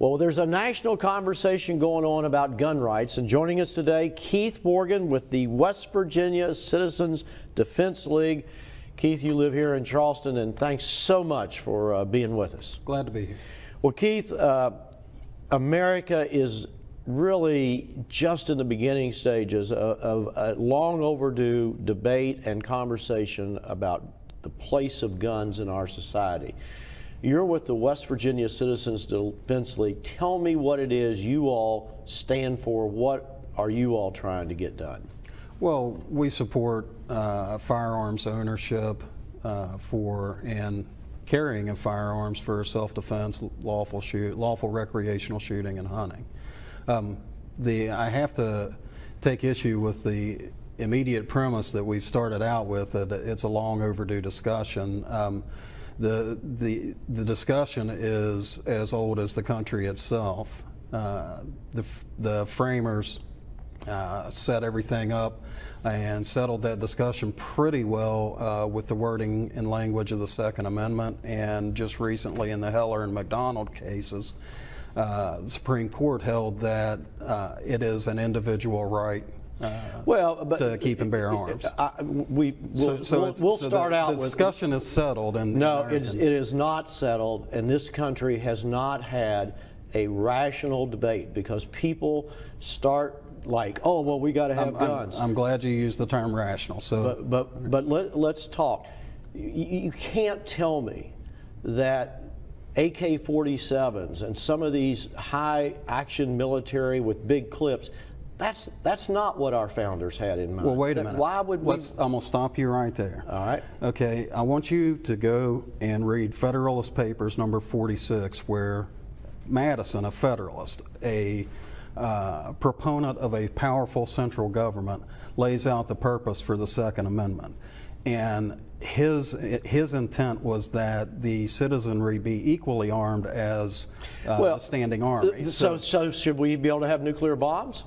Well, there's a national conversation going on about gun rights, and joining us today, Keith Morgan with the West Virginia Citizens Defense League. Keith, you live here in Charleston, and thanks so much for being with us. Glad to be here. Well, Keith, America is really just in the beginning stages of a long overdue debate and conversation about the place of guns in our society. You're with the West Virginia Citizens Defense League. Tell me what it is you all stand for. What are you all trying to get done? Well, we support firearms ownership and carrying of firearms for self-defense, lawful recreational shooting, and hunting. I have to take issue with the immediate premise that we've started out with, that it's a long overdue discussion. The discussion is as old as the country itself. The framers set everything up and settled that discussion pretty well with the wording and language of the Second Amendment, and just recently in the Heller and McDonald cases, the Supreme Court held that it is an individual right to keep and bear arms. We'll start out with the discussion is settled. And no, it is not settled, and this country has not had a rational debate because people start like, oh, well, we got to have guns. I'm glad you used the term rational. So, but let's talk. You can't tell me that AK-47s and some of these high action military with big clips, that's not what our founders had in mind. Well, wait a minute. Why would we? I'm going to stop you right there. All right. Okay, I want you to go and read Federalist Papers number 46, where Madison, a Federalist, a proponent of a powerful central government, lays out the purpose for the Second Amendment. And his intent was that the citizenry be equally armed as a standing army. So should we be able to have nuclear bombs?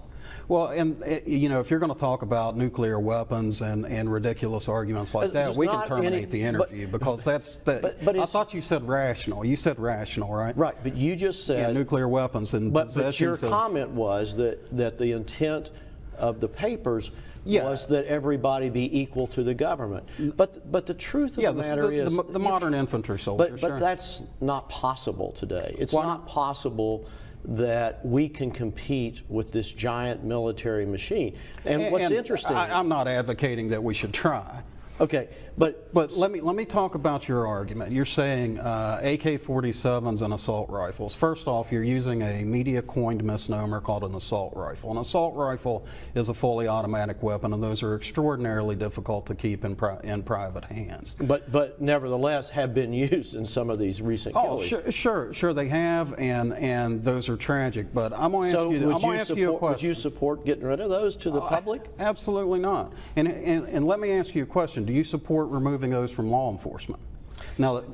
Well, and you know, if you're going to talk about nuclear weapons and ridiculous arguments like that, we can terminate the interview, because I thought you said rational. You said rational, right? Right, but you just said nuclear weapons and but your comment was that the intent of the papers was that everybody be equal to the government. But the truth of the matter is the modern infantry soldier. But that's not possible today. It's not possible that we can compete with this giant military machine. And what's interesting, I'm not advocating that we should try. Okay, but let me talk about your argument. You're saying AK-47s and assault rifles. First off, you're using a media-coined misnomer called an assault rifle. An assault rifle is a fully automatic weapon, and those are extraordinarily difficult to keep in private hands. But nevertheless, have been used in some of these recent killings. Oh, sure, they have, and those are tragic. But I'm going to ask you a question. Would you support getting rid of those to the public? Absolutely not. And let me ask you a question. Do you support removing those from law enforcement? Now, the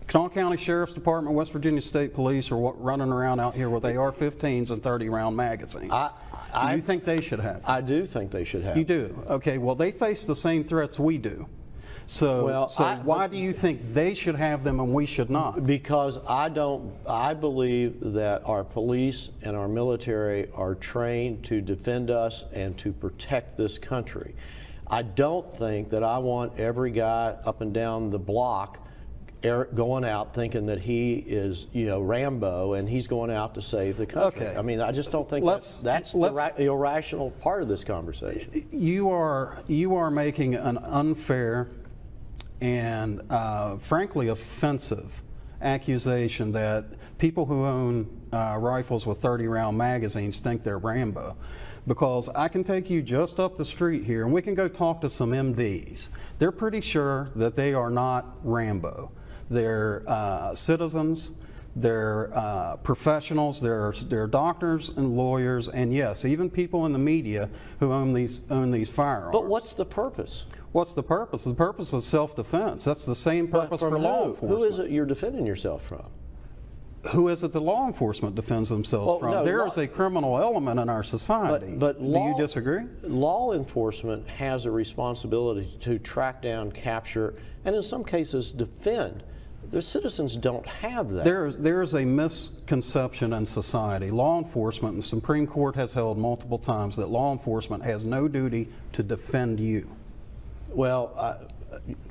Kanawha County Sheriff's Department, West Virginia State Police are running around out here with AR-15s and 30-round magazines. Do you think they should have? I do think they should have. You do? Okay, well, they face the same threats we do. So why do you think they should have them and we should not? Because I believe that our police and our military are trained to defend us and to protect this country. I don't think that I want every guy up and down the block going out thinking that he is, Rambo, and he's going out to save the country. Okay. I mean, I just don't think that's the irrational part of this conversation. You are making an unfair and frankly offensive accusation that people who own rifles with 30-round magazines think they're Rambo. Because I can take you just up the street here and we can go talk to some MDs. They're pretty sure that they are not Rambo. They're citizens, they're professionals, they're doctors and lawyers, and yes, even people in the media who own these firearms. But what's the purpose? What's the purpose? The purpose is self-defense. That's the same purpose for law enforcement. Who is it you're defending yourself from? Who is it the law enforcement defends themselves from? No, there is a criminal element in our society. But do you disagree? Law enforcement has a responsibility to track down, capture, and in some cases defend The citizens don't have that. There's a misconception in society. Law enforcement, and the Supreme Court has held multiple times that law enforcement has no duty to defend you. Well,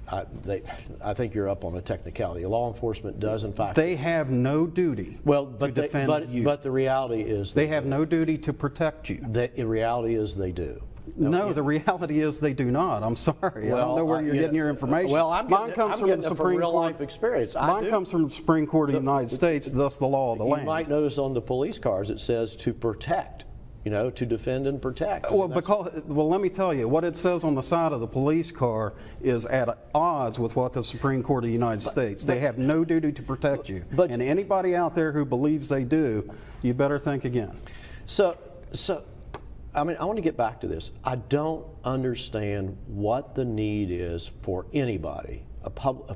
I think you're up on a technicality. Law enforcement does, in fact. They have no duty to defend you. But the reality is they have no duty to protect you. The reality is they do. No, the reality is they do not. I'm sorry. I don't know where you're getting your information. Well, Mine comes from the Supreme real Court. life experience. Mine comes from the Supreme Court of the United States, thus the law of the land. You might notice on the police cars it says to protect, you know, to defend and protect. Well, let me tell you, what it says on the side of the police car is at odds with what the Supreme Court of the United States. They have no duty to protect you. And anybody out there who believes they do, you better think again. So I mean, I want to get back to this. I don't understand what the need is for anybody,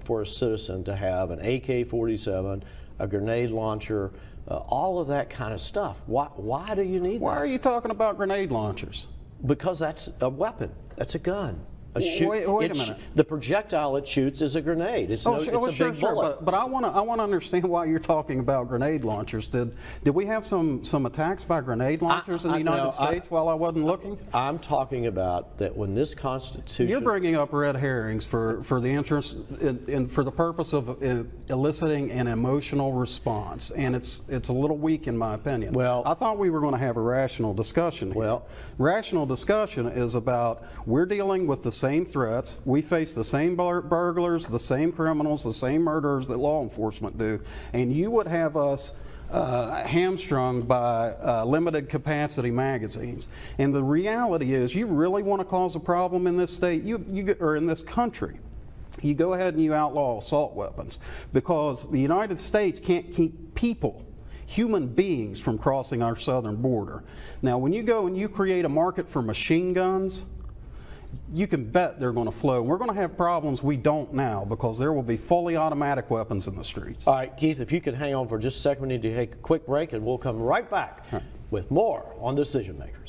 for a citizen, to have an AK-47, a grenade launcher, all of that kind of stuff. Why do you need that? Why are you talking about grenade launchers? Because that's a weapon. That's a gun. Wait a minute. The projectile it shoots is a grenade. It's a big bullet. But I want to understand why you're talking about grenade launchers. Did we have some attacks by grenade launchers in the United States while I wasn't looking? I'm talking about that when this Constitution. You're bringing up red herrings for the interest and for the purpose of eliciting an emotional response, and it's a little weak in my opinion. Well, I thought we were going to have a rational discussion here. Well, rational discussion is about we're dealing with the same threats. We face the same burglars, the same criminals, the same murderers that law enforcement do, and you would have us hamstrung by limited capacity magazines. And the reality is, you really want to cause a problem in this state, or in this country, you go ahead and you outlaw assault weapons, because the United States can't keep people, human beings, from crossing our southern border. Now, when you go and you create a market for machine guns, you can bet they're going to flow. We're going to have problems we don't now, because there will be fully automatic weapons in the streets. All right, Keith, if you could hang on for just a second, we need to take a quick break, and we'll come right back with more on Decision Makers.